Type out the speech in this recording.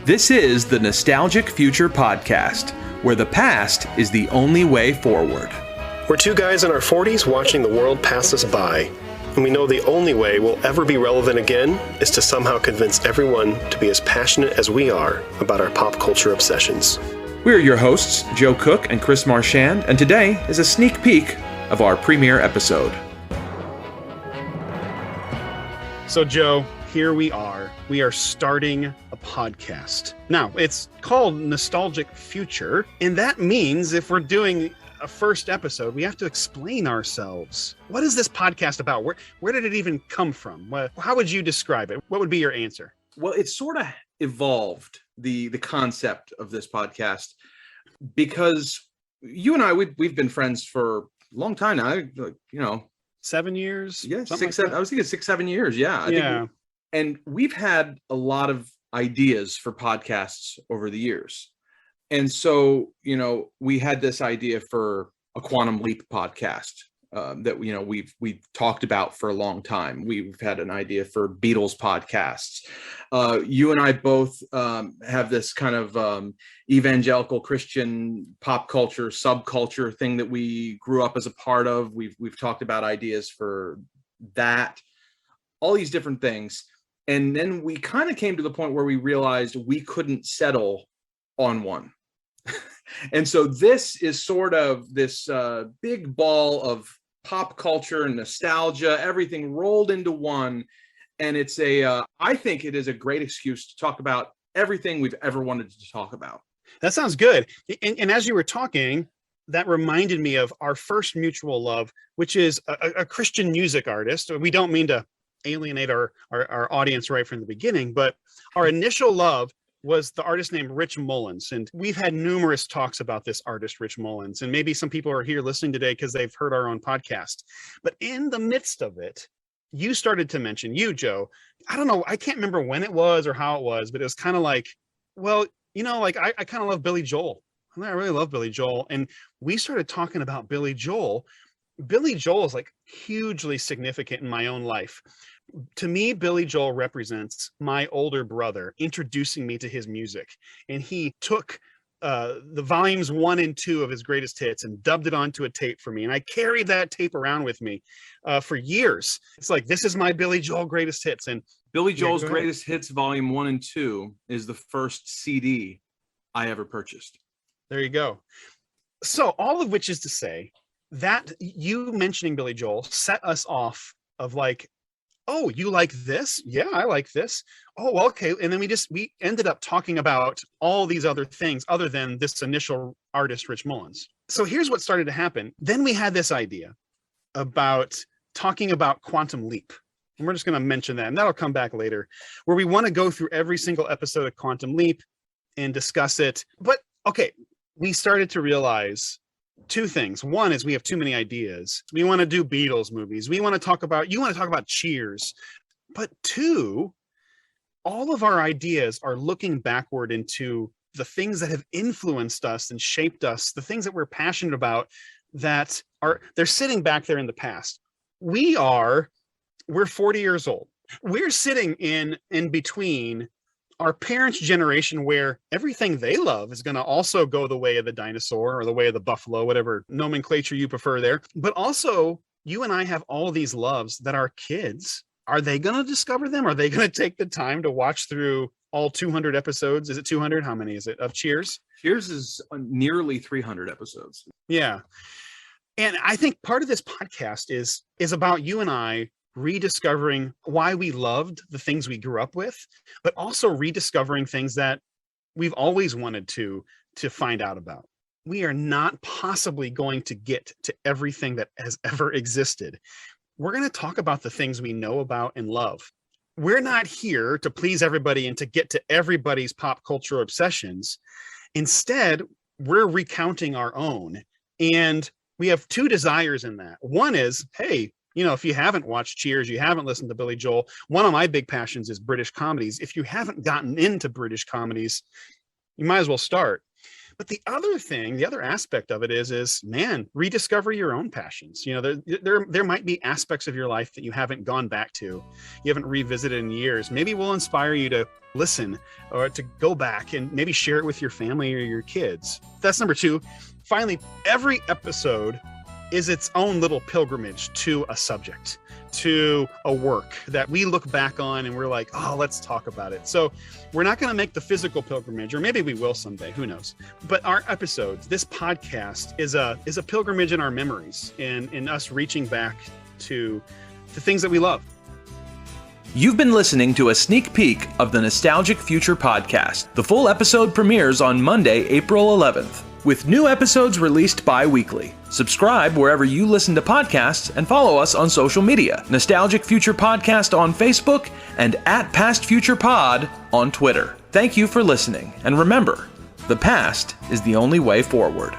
This is the Nostalgic Future Podcast, where the past is the only way forward. We're two guys in our 40s watching the world pass us by, and we know the only way we'll ever be relevant again is to somehow convince everyone to be as passionate as we are about our pop culture obsessions. We're your hosts, Joe Cook and Chris Marchand, and today is a sneak peek of our premiere episode. So, Joe, here we are. We are starting a podcast. Now, it's called Nostalgic Future, and that means if we're doing a first episode, we have to explain ourselves. What is this podcast about? Where did it even come from? How would you describe it? What would be your answer? Well, it's sort of evolved, the concept of this podcast, because you and I, we've been friends for a long time now, 7 years? Yeah, 6, 7. I was thinking 6, 7 years. Yeah. And we've had a lot of ideas for podcasts over the years. And so, we had this idea for a Quantum Leap podcast that, we've talked about for a long time. We've had an idea for Beatles podcasts. You and I both have this kind of evangelical Christian pop culture, subculture thing that we grew up as a part of. We've talked about ideas for that, all these different things. And then we kind of came to the point where we realized we couldn't settle on one. And so this is sort of this big ball of pop culture and nostalgia, everything rolled into one. And it's I think it is a great excuse to talk about everything we've ever wanted to talk about. That sounds good. And as you were talking, that reminded me of our first mutual love, which is a Christian music artist. We don't mean to alienate our audience right from the beginning, but our initial love was the artist named Rich Mullins. And we've had numerous talks about this artist, Rich Mullins. And maybe some people are here listening today because they've heard our own podcast. But in the midst of it, you started to mention, Joe, I don't know, I can't remember when it was or how it was, but it was kind of like, well, I kind of love Billy Joel. I really love Billy Joel. And we started talking about Billy Joel. Billy Joel is like hugely significant in my own life. To me, Billy Joel represents my older brother introducing me to his music. And he took the volumes 1 and 2 of his greatest hits and dubbed it onto a tape for me. And I carried that tape around with me for years. It's like, this is my Billy Joel greatest hits. And Billy Joel's Greatest Hits Volume 1 and 2 is the first CD I ever purchased. There you go. So all of which is to say that you mentioning Billy Joel set us off of like, oh, you like this? Yeah, I like this. Oh, okay. And then we ended up talking about all these other things other than this initial artist, Rich Mullins. So here's what started to happen. Then we had this idea about talking about Quantum Leap. And we're just going to mention that, and that'll come back later, where we want to go through every single episode of Quantum Leap and discuss it. But okay, we started to realize two things. One is we have too many ideas. We want to do Beatles movies. You want to talk about Cheers. But two, all of our ideas are looking backward into the things that have influenced us and shaped us, the things that we're passionate about they're sitting back there in the past. We're 40 years old. We're sitting in between our parents' generation, where everything they love is going to also go the way of the dinosaur or the way of the buffalo, whatever nomenclature you prefer there. But also, you and I have all these loves that our kids, are they going to discover them? Are they going to take the time to watch through all 200 episodes? Is it 200? How many is it of Cheers? Cheers is nearly 300 episodes. Yeah. And I think part of this podcast is about you and I rediscovering why we loved the things we grew up with, but also rediscovering things that we've always wanted to find out about. We are not possibly going to get to everything that has ever existed. We're going to talk about the things we know about and love. We're not here to please everybody and to get to everybody's pop culture obsessions. Instead, we're recounting our own. And we have two desires in that. One is, hey, if you haven't watched Cheers, you haven't listened to Billy Joel, one of my big passions is British comedies. If you haven't gotten into British comedies, you might as well start. But the other aspect of it is, man, rediscover your own passions. You know, there might be aspects of your life that you haven't gone back to, you haven't revisited in years. Maybe we'll inspire you to listen or to go back and maybe share it with your family or your kids. That's number 2. Finally, every episode is its own little pilgrimage to a subject, to a work that we look back on and we're like, oh, let's talk about it. So we're not going to make the physical pilgrimage, or maybe we will someday, who knows. But our episodes, this podcast is a pilgrimage in our memories, in us reaching back to the things that we love. You've been listening to a sneak peek of the Nostalgic Future podcast. The full episode premieres on Monday, April 11th, with new episodes released bi-weekly. Subscribe wherever you listen to podcasts and follow us on social media. Nostalgic Future Podcast on Facebook and @PastFuturePod on Twitter. Thank you for listening, and remember, the past is the only way forward.